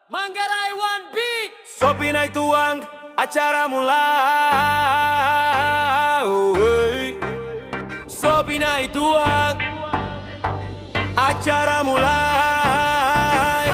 Manggarai One Beat. Sopi naik tuang, acara mulai. Sopi naik tuang, acara mulai.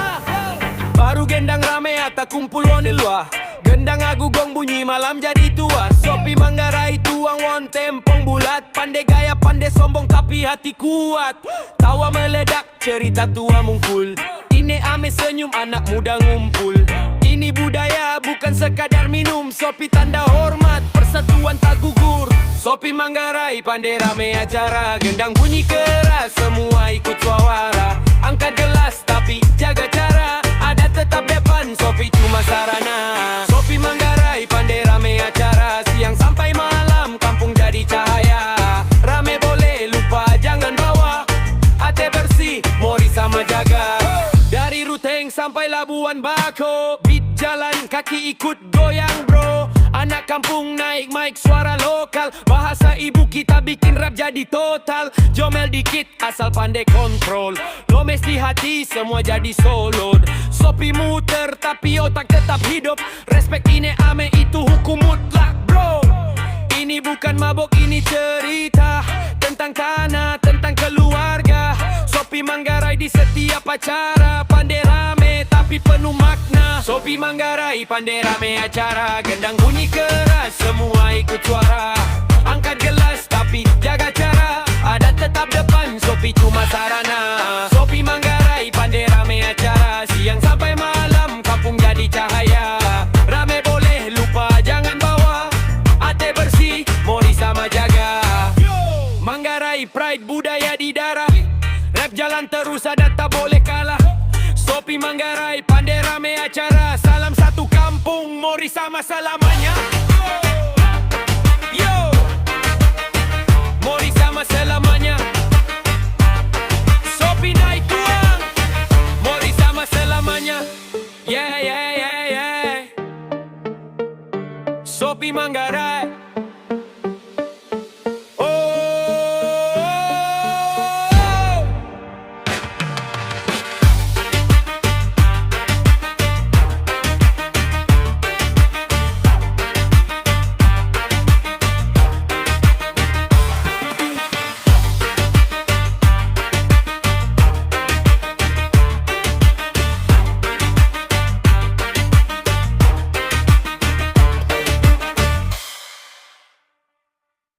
Baru gendang rame atau kumpul won di luar. Gendang agugong bunyi malam jadi tua. Sopi Manggarai tuang won tempong bulat. Pandai gaya pandai sombong tapi hati kuat. Tawa meledak cerita tua mungkul. Ini ame senyum anak muda ngumpul. Ini budaya bukan sekadar minum. Sopi tanda hormat persatuan tak gugur. Sopi Manggarai pandai rame acara. Gendang bunyi keras semua ikut suara. Angkat gelas tapi jaga cara. Ada tetap depan Sopi cuma sarana. Sopi Manggarai pandai rame acara. Siang sampai malam kampung jadi cahaya. Rame boleh lupa jangan bawa. Hati bersih mori sama jaga. Dari Ruteng sampai Labuan Bako. Beat jalan kaki ikut goyang bro. Anak kampung naik mic suara lokal. Bahasa ibu kita bikin rap jadi total. Jomel dikit asal pandai kontrol. Lomes di hati semua jadi solod. Sopi muter tapi otak tetap hidup. Respect ini ame itu hukum mutlak bro. Ini bukan mabok ini cerita. Tentang tanah, tentang keluarga. Sopi Manggarai di setiap acara. Pandai rame tapi penuh makna. Sopi Manggarai pandai rame acara. Gendang bunyi keras semua ikut suara. Angkat gelas tapi jaga cara. Ada tetap depan Sopi cuma sarana. Sopi Manggarai pandai rame acara. Siang sampai malam kampung jadi cahaya. Rame boleh lupa jangan bawa. Hati bersih mori sama jaga. Manggarai pride budaya di darah. Rap jalan terus ada tak boleh kalah. Sopi Manggarai pandai rame acara. Salam satu kampung mori sama selamanya.